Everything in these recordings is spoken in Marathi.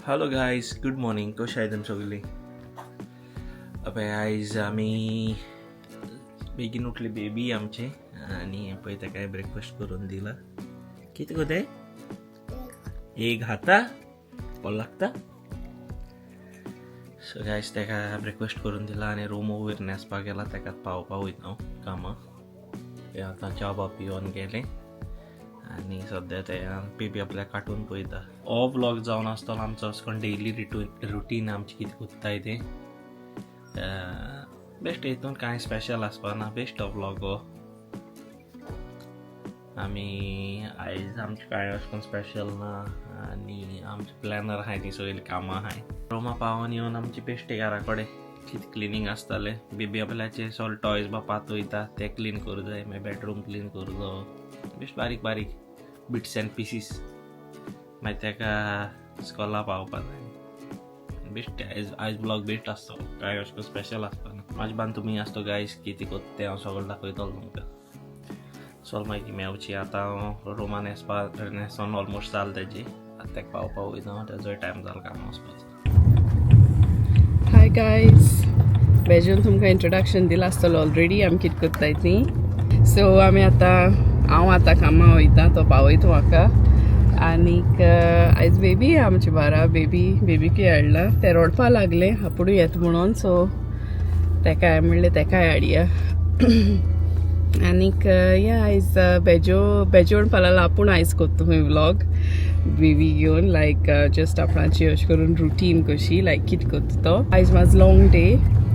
Hello guys, good morning. कशें आहाय तुमी सगळीं? पळय आयज आमी बेगीन उठली बेबी आमचे आनी पळय ताका ब्रेकफास्ट करून दिला. कितें गो तें एक खाता पोल लागता. सो गायज ताका ब्रेकफास्ट करून दिला आनी रोमो वयर न्हेसपाक गेला. ताका पावपा वयता हांव कामाक. आतां च्या बा पिवन गेलें आनी सद्या ते बेबी आपल्याक कार्टून पळयता. हो व्लॉग जावन आसतलो आमचो असो डेली रुटीन आमची कितें कोत्ताय तें. बेश्ट हितून कांय स्पेशल आसपा ना. बेश्ट हो व्लॉग हो. आमी आयज आमचें कांय अशें करून स्पेशल ना आनी आमचे प्लॅनर आहाय ती सगळीं कामां आहाय. रोमा पावोन येवन आमची बेश्टे घरा कडेन कितें क्लिनींग आसतालें. बेबी आपल्याचे सगळे टॉयज बा पातयता ते क्लीन करूं जाय. मागीर बेडरूम क्लीन करूं जाय. बेश्ट बारीक बारीक बिट्स एंड पीसीस. मागीर ताका स्कॉला पावपा जाय. बेश्ट आयज ब्लॉग बेश्ट आसतो. कांय अशें स्पेशल आसपा ना. म्हाजे बान तुमी आसतो गायज कितें कोत्ता तें हांव सगळें दाखयतलो तुमकां. चल मागीर मेवची. आतां हांव रोमान न्हेसोन ऑलमोस्ट जाल तेजी. आतां ताका पावपा वयता. तेजोय टायम जालो काम वचपाचो. हाय गायज, बेजून तुमकां इंट्रोडक्शन दिलां आसतलो ऑलरेडी आमी कितें कोत्ताय ती. सो आमी हांव आतां कामां वयता. तो पावयता म्हाका. आनीक आयज बेबी आमची बारा बेबीकी हाडला. ते रडपा लागले आपुणू येता म्हणून. सो ताका हांवें म्हणलें ताकाय हाडया. आनीक या आयज बेजो म्हणपा लागला आपूण आयज कोत्ता खंय व्लॉग बेबी घेवन. लायक जस्ट आपणाची अशें करून रुटीन कशी लायक कितें कोत्ता तो. आयज म्हाजो long day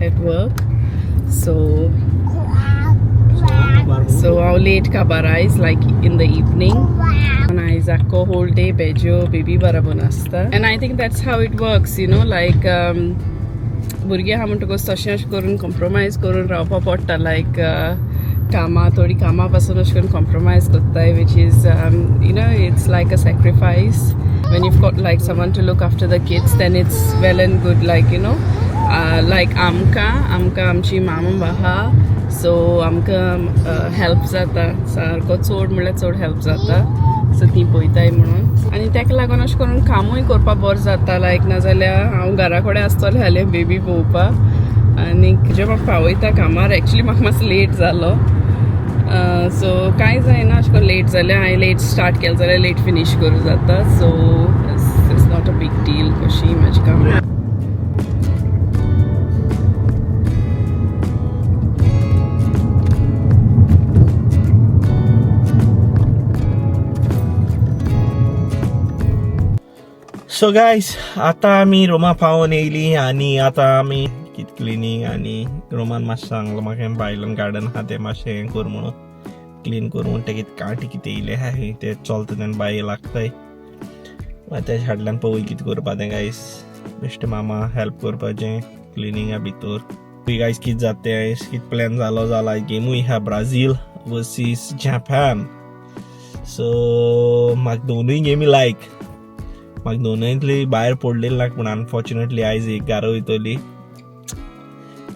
at work. So हांव लेट काबार आयज लायक इन द इवनिंग. आयज आख्खो होल डे बेजो बेबी बराबर आसता. And I think that's how it works, you know. Like भुरगे आहा म्हणटकच तशें अशें करून कॉम्प्रोमायज करून रावपा पडटा. लायक थोडी कामा पासून अशें करून कॉम्प्रोमायज कोत्ताय, which is you know it's like a sacrifice. when you've got like someone to look after the kids, then it's well and good, like, you know, like amka amchi mama baha, so amka help जाता सारको चड म्हणल्यार चड हेल्प जाता. सो ती पळयताय म्हणून. आनी ताका लागून अशें करून कामूय करपा बरें जाता. लायक नाजाल्यार हांव घरा कडेन आसतलें जाल्यार बेबी पळोवपाक. आनी जे म्हाका पावयता कामार एक्चुली म्हाका मातसो लेट जालो. सो कांय जायना अशें करून लेट जाल्यार. हांवें लेट स्टार्ट केलें जाल्यार लेट फिनीश करूं जाता. So it's not a big deal कशी म्हाजी कामां. सो गायज, आतां आमी रोमा पावोन येयली आनी आतां आमी कितें क्लिनींग आनी रोमान मातशें सांगलो म्हाका भायल्यान गार्डन आहा तें मातशें हें कर म्हणून, क्लीन कर म्हणून. ते कितें कांटे कितें येयले आहाय ते चलता तेन्ना बाये लागताय. मागीर तेज्या फाटल्यान पळय कितें करपा तें गायज. बेश्टें मामा हेल्प करपाचें क्लिनिंगा भितर. गायज कितें जाता तें आयज कितें प्लॅन जालो जाल्यार गेमूय आहा ब्राजील वर्सीस जापान. सो म्हाका दोनूय गेमी लायक. म्हाका दोनूयतली भायर पडलेली ना, पूण अनफॉर्च्युनेटली आयज एक गारा वयतली.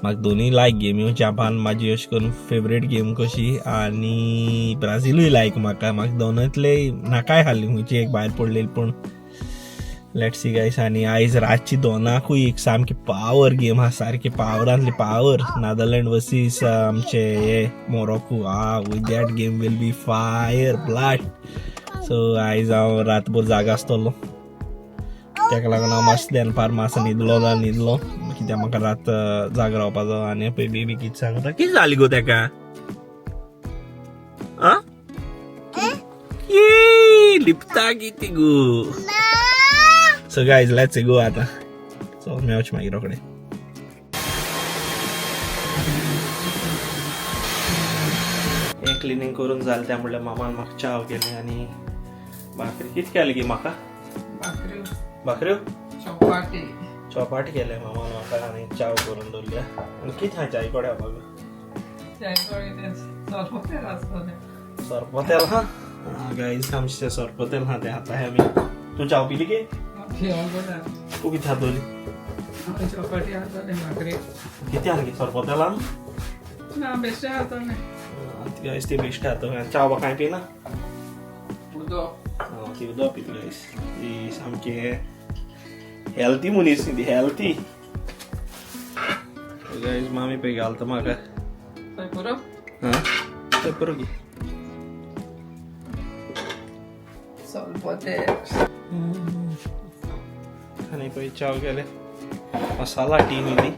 म्हाका दोनूय लायक गेमी. जापान म्हाजी अशें करून फेवरेट गेम कशी आनी ब्राजीलूय लायक म्हाका दोनूयतले नाकाय हाली खंयची एक भायर पडलेली. पूण लेट्स सी गायस. आनी आयज रातची 2:00 एक सामकी पावर गेम आहा. सारकी पावरांतली पावर. नेदरलँड वर्सीस आमचे हे Morocco. That game will be fire blast. So आयज हांव रातभर जागा आसतलो. ताका लागून हांव मातशें दनपार मातसो न्हिदलो कित्याक म्हाका रात जाग रावपाचो. आनी पळय बेबी कितें सांगता. कितें जाली गो ताका? लिपता कितें गो? सो गायज लेट्स गो आतां. सो मेवचें मागीर रोखडें. हें क्लिनींग करून जालें त्या म्हणल्यार मामान म्हाका चाव केली आनी भाकरी. कितें केली गी म्हाका? भाकऱ्यो चपाटी केले मामान म्हाका आनी चाव करून दवरल्या. आनी कितें आहा चाय कडेन सरपोतेल हा. गायज आमचें सरपोतेल हा तें आतां आमी. तूं चाव पिली गे? तूं कितें हातोली? कितें आहा गे सरपोतेलान? गायज ती बेश्टे हातो. चाव बा कांय पिना? ती उदक पिली गायज. ती सामकी हेल्थी मनीस ती हेल्थी. गाईज मामी पळय घालता म्हाका. पुरो तें पुरो की. आनी पळय चाव केले. मसाला टी न्ही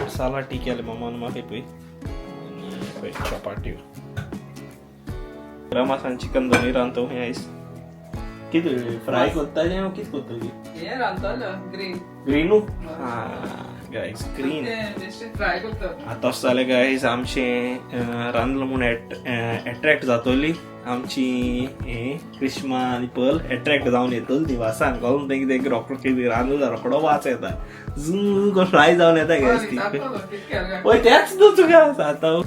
मसाला टी केले मामान म्हाका पळय. आनी पळय चपात्यो. गरम आसा चिकन दोनी रांदतो खंय आयज. कितें फ्राय कोत्ताले हांव कितें कोत्तली. हे रांदतलो ग्रीन. ग्रीनू. Guys green. फ्राय करता. आतां तशें जालें गाईज आमचें रांदलो म्हूण एट्रॅक्ट जातली आमची हे क्रिश्मा आनी पर्ल एट्रॅक्ट जावन येतली ती वासान कळून तें कितें रोकडो कितें रांदून रोकडो वास येता. झू करून फ्राय जावन येता गाईज ती. पळय तेंच न्हू तुका आतां.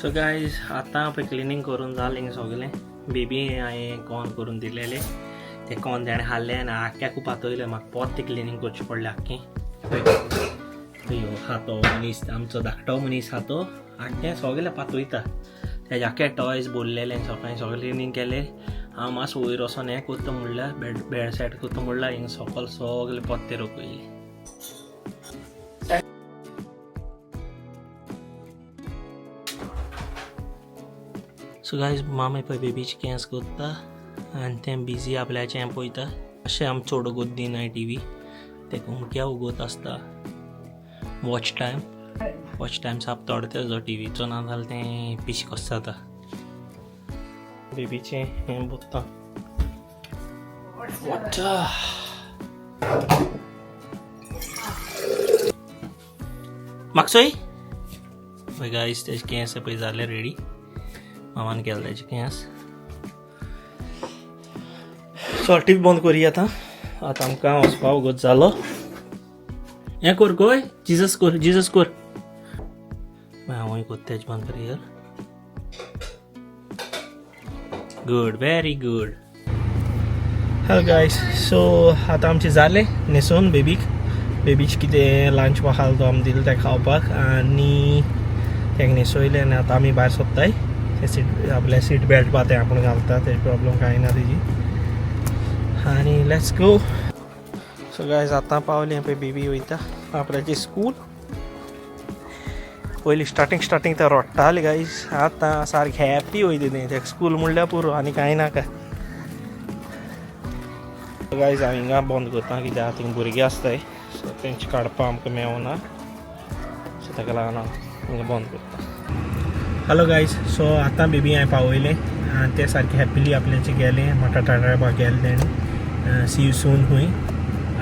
सो गाईज आतां पळय क्लिनींग करून जालें सगलें. बेबी हांवें कॉर्न करून दिलेले. ते कॉर्न ताणें खाल्ले आनी आख्ख्याक पातयले. म्हाका पोत ते क्लिनींग करचें पडलें आख्खें. हातो मनीस आमचो धाकटो मनीस हातो आख्खें सगलें पातयता. तेजे आख्खे टॉयज बोरलेले सकाळीं सगळें क्लिनींग केलें. हांव मातसो वयर वचोन हें करता म्हणल्यार बेड सेट करता म्हणल्यार हिंग सकयल सगलें पत्ते रोखयले. सो गायज मामी पळय बेबीचे केंस करता आनी तें बिजी आपल्याचें पळयता. अशें आमी चड वगत दिनाय टीव्ही. ते उमक्या वगत आसता. वॉच टायम साप तोडता जो टीव्हीचो ना जाल्यार तें पिश कसो जाता. बेबीचें हें बोत्ता. म्हाका पळय गायज तेजे केंस पळय जाले रेडी. मामान केलें तेजे केंस. सो टीव्ही बंद करुया आतां. आतां आमकां वचपा वगत जालो. हें कर गोय जिजस कर. हांवूय कोत्ता तेजे बंद करुया. Good very good. Hello guys so आतां आमचें जालें न्हेसोवन बेबीक कितें लंच वाखाल तो आमी दिलो तेका खावपाक आनी तेका न्हेसोयलें आनी आतां आमी भायर सोदताय. ते आपल्या सीट बेल्ट पा तें आपूण घालता तेजी प्रॉब्लम कांय ना तेजी. आनी लेट्स गो. सो गायज आतां पावलें पळय बेबी वयता आपल्याचें स्कूल. पयलीं स्टार्टींग तें रडटालें गायज. आतां सारकें हॅप्पी वयता तें. तेका स्कूल म्हणल्यार पुरो आनी कांय नाका. गायज हांव हिंगा बंद करता कित्याक थिंगा भुरगीं आसताय सो तेंचे काडपा आमकां मेळना. सो ताका लागून हांव हिंगा बंद करता. हॅलो गायज सो आतां बेबी हांवें पावयलें आनी ते सारकें हॅप्पिली आपल्याचे गेले. म्हाका टाळपाक गेले तेणें. सी यू सून खूंय.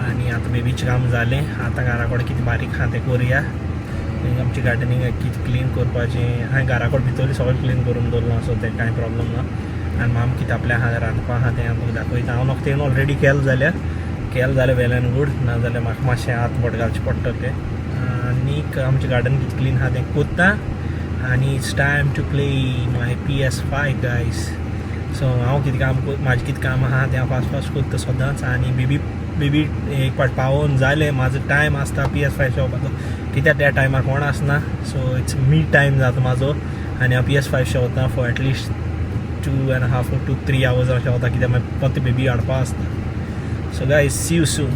आनी आतां बेबीचें काम जालें. आतां घरा कडेन कितें बारीक आहा तें करुया. आमची गार्डनिंग कितें क्लीन करपाचें. हांवें घरा कडेन भितरलें सगळें क्लीन करून दवरलां सो तें कांय प्रॉब्लम ना. आनी माम कितें आपल्या आहा रांदपा आहा तें तुका दाखयता. हांव नोकतें ऑलरेडी केलें जाल्यार वेल एंड गूड. नाजाल्यार म्हाका मातशें हात बोट घालचें पडटलें. आनीक आमचें गार्डन कितें क्लीन आहा तें कोत्ता. आनी it's time to play my PS5 guys. So हांव कितें काम म्हाजें कितें काम आहा तें हांव फास्ट कोत्ता सदांच. आनी बेबी एक पाट पावोन जालें म्हाजो टायम आसता PS5 शेवपाचो कित्याक त्या टायमार कोण आसना. सो इट्स मी टायम जाता म्हाजो आनी हांव PS5 Shevta for at least 2.5 to 3 hours हांव शेवता कित्याक मागीर परत बेबी हाडपा आसता. So guys see you soon.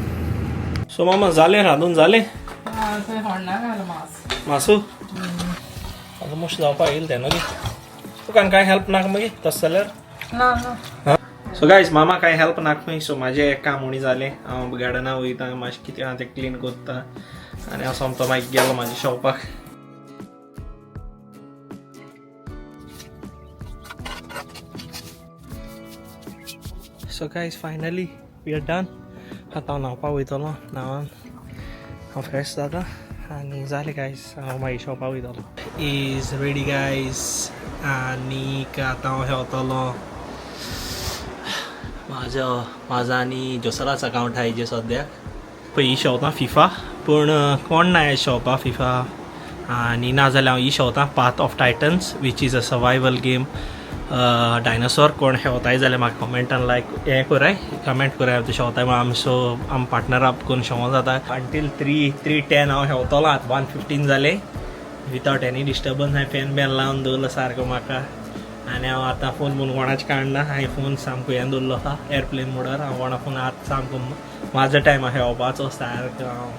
So मामा जालें रांदून जालें. मासू आतां मुश्ट जावपाक येयलें तें न्हू गे. तुका कांय हेल्प नाका मागीर तशें जाल्यार. सो गायज मामा कांय हेल्प नाका खंय. सो म्हाजें एक काम उणी जालें. हांव गार्डना वयता मातशें कितें आहा तें क्लीन कोत्ता आनी हांव सोमतो मागीर गेलो म्हाजें शेवपाक. So guys finally we are done. आतां हांव न्हावपाक वयतलो. न्हांवन हांव फ्रेश जाता आनी जालें गायज हांव मागीर शेवपाक वयतलो. Is ready guys. आनीक आतां हांव शेवतलो. म्हाजो आनी जोसराच अकावंट आहा हेजेर सद्याक. पळय ही शेवता फिफा पूण कोण ना शेवपा फिफा. आनी नाजाल्यार हांव ही शेवता Path of Titans which is a survival game. Dinosaur कोण शेवताय जाल्यार म्हाका कमेंटान हें कराय कमेंट कराय तूं शेवताय म्हण. आमी पार्टनर आप करून शेवों जाता. अंटील 3:10 हांव शेवतलो. आतां 1:15 जालें. विथावट एनी डिस्टर्बन्स हांवें फॅन बॅन लावन दवरलो सारको म्हाका. आनी हांव आतां फोन कोणाचे काडना. हांवें फोन सामको हें दवरलो आहा एअरप्लेन मोडार. हांव कोणा फोन आतां सामको माझो टायम खेळपाचो सारको हांव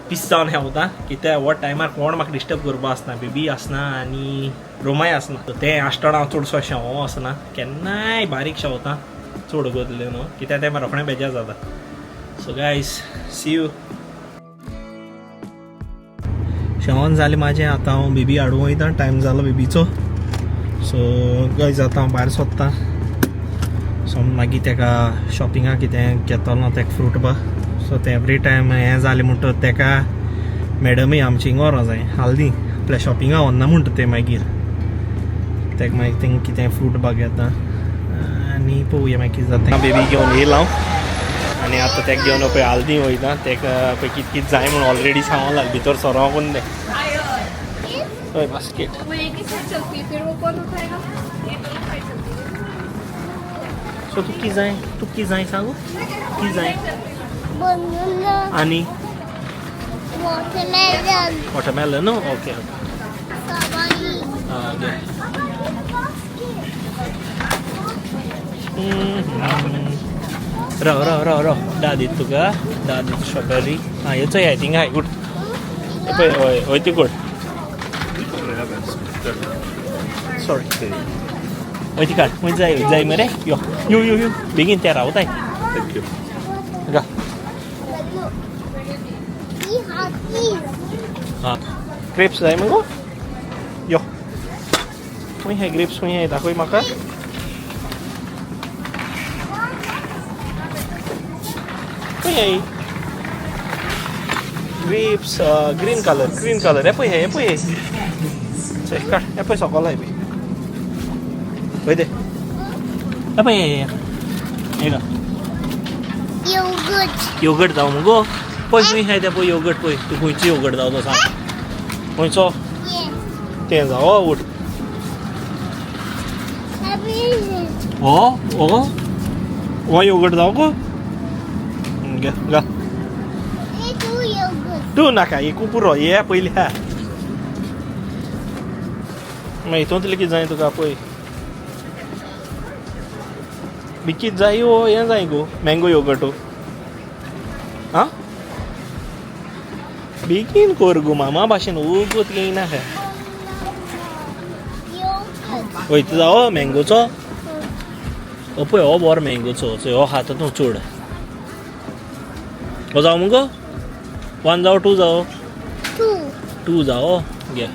पीस जावन खेळता कित्याक हो टायमार कोण म्हाका डिस्टर्ब करपा आसना बेबी आसना आनी रोमाय आसना तें आसतना हांव चडसो शेवो आसना केन्नाय बारीक शेवता चड गतले न्हू कित्याक तें रोखडें बेजार जाता सो गायज सी यू शेवोन जालें म्हाजें आतां हांव बेबी हाडूंक वयता टायम जालो बेबीचो सो गायज आतां हांव भायर सोदतां सो मागीर तेका शॉपिंगाक कितें घेतलो तेका फ्रूट बा सो ते एवरी टायम हें जालें म्हणटा तेका मॅडमय आमची हिंगा व्हरो जाय हालदी आपल्या शॉपिंगा व्हरना म्हणटा ते मागीर तेका मागीर तेंक कितें फ्रूट बा घेता आनी पळोवया मागीर कितें जाता बेबी घेवन येयला हांव आनी आतां तेका घेवन पळय हालदी वयता तेका पळय कितें कितें जाय म्हूण ऑलरेडी सांगूंक लागलें भितर सरोंक कोण दे हय बास्केट सो तुका कितें जाय सांगू कितें जाय आनी वॉटरमेलन न्हू ओके राव दा दीत तुका दा दीत स्ट्रॉबेरी हेचो आय थिंक हाय गुड पळय हय हय ती गुड सॉरी हय ती काड खंय जाय मरे यो यो यो यो बेगीन ते रावताय थँक्यू गा हां ग्रेप्स जाय मगो यो खंय हाय ग्रेप्स खंय हाय दाखय म्हाका खंय हाय ग्रेप्स ग्रीन कलर हे पळय चल काड हे पळय सकयल हाय पळय दे हे पळय हे गा योगर्ट जावं मगो पळय खंय हाय ते पळय योगर्ट पळय तूं खंयचो योगर्ट जावं तो सांग खंयचो तें जावो उठ हो योगर्ट जावं गो गा तूं नाका एकू पुरो हे पयली हा मागीर हितूंतलें कितें जाय तुका पळय बिकीत जाय हें जाय गो मँगो योगर्ट आं बेगीन कर गो मामा भाशेन उगत येयना खंय वयता जावो मँगोचो पळय हो बरो मँगोचो सो हो खाता तूं चड हो जावं मुगो 1 जावं 2 जावं 2 जावो घे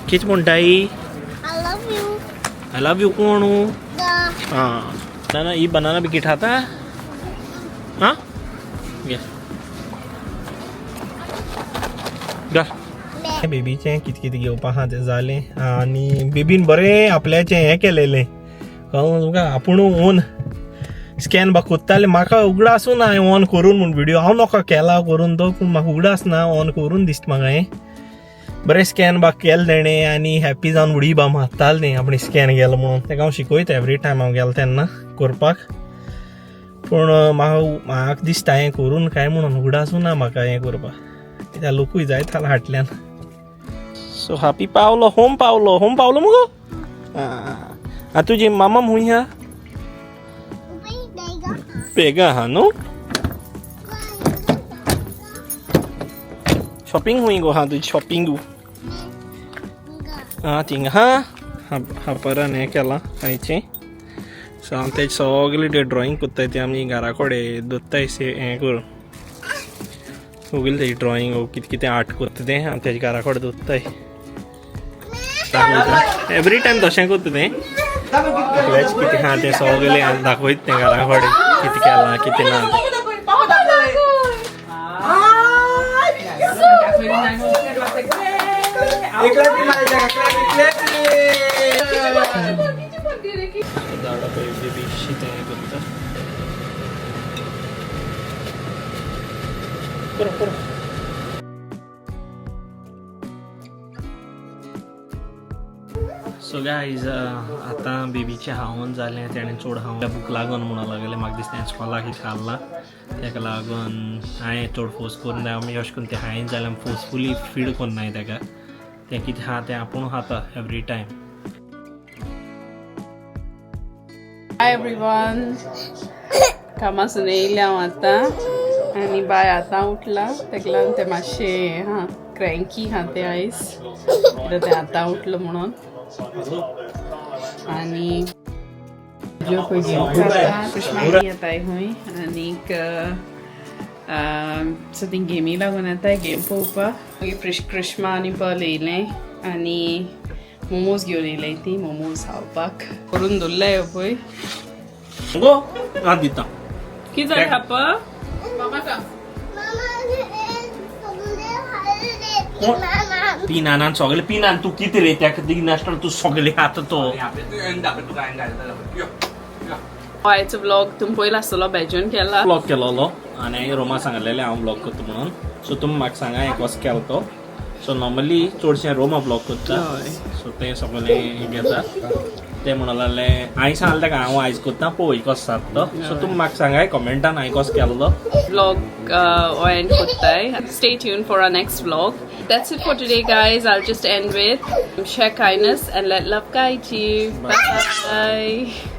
कितें म्हणटाय आय लव यू कोण हां ना ही बनाना बिकीट खाता हां घे बेबीचें कितें कितें घेवपा आहा तें जालें आनी बेबीन बरें आपल्याचें हें केलेलें कळ्ळें तुका आपूण ओन स्कॅन बा कोत्तालें म्हाका उगडां आसूं ना हांवें ऑन करून म्हूण व्हिडिओ हांव नोका केला करून तो पूण म्हाका उगडां आसना ऑन करून दिसता म्हाका हें बरें स्कॅन बा केलें तेणें आनी हॅप्पी जावन उडी बा मारतालें न्ही आपणें स्कॅन केलो म्हणून तेका हांव शिकयता एवरी टायम हांव गेलो तेन्ना करपाक पूण म्हाका दिसता हें करून काय म्हणून उगडां आसूं ना म्हाका हें करपाक कित्याक लोकूय जायत आला हाटल्यान सो हॅपी होम पावलो मुगो आं तुजी मामा हुंय हा पेगा आहा न्हू शॉपिंग हुंय गो हा तुजी शॉपिंग आं थिंग हा परत हें केलां आयचें सो हांव तेजें सगळें तें ड्रॉइंग कोत्ताय तें आमी घरा कडेन दवरताय हें करून सगळें तेजें ड्रॉइंग कितें कितें आर्ट कोत्ता तें हांव तेजें घरा कडेन दवरताय एवरी टायम तशें कोत्ता तें आपल्याचें कितें आहा तें सगळें हांव दाखयता तें घरा कडेन कितें केलां कितें ना झाडां पळय बेबी शीत हें करता करो सो गायज आतां बेबीचें हांवून जालें तेणें चड हांव भूक लागून म्हणून लागलें म्हाका दिसता हांवें स्कॉलाक कितें खाल्लां तेका लागून हांवें चड फोर्स करून ना आमी अशें करून तें हांवें जाल्यार फोर्सफुली फीड कोन्नाय तेका तें कितें आहा तें आपूण खाता एवरी टायम Hi everyone. कामासून येयले हांव आतां आनी बाय आतां उठला तेका लागून ते मातशे क्रँकी हा ते आयज कित्याक ते आतां उठलो म्हणून आनी कृष्णाली येताय खंय आनीक सो ती गेमी लागून येताय गेम पळोवपाक मागीर कृष्णा आनी पर्ल येयलें आनी मोमोज घेवन येयले ती मोमोज खावपाक करून दवरले पळय गो हात दिता कितें जालें खापा पिनान सगळे पिनान तू कितें रे त्या नासतना तू सगळे खाता तो आयचो व्लॉग तुमी पयलो आसतलो बॅजून केला ब्लॉग केलोलो आनी रोमा सांगलेलें हांव ब्लॉग करता म्हणून सो तुमी म्हाका सांगा एक कसो केलो तो सो नॉर्मली चडशें रोमा ब्लॉग करता सो तें सगळें घेता ते म्हणून लागलें हांवें सांगलें तेका हांव आयज करता पळय कसो जाता तो सो तुमी म्हाका सांगाय कमेंटान हांवें कसो केलो vlog एंड कोत्ताय stay tuned for our next vlog. That's it for today guys. I'll just end with share kindness and let love guide you. Bye.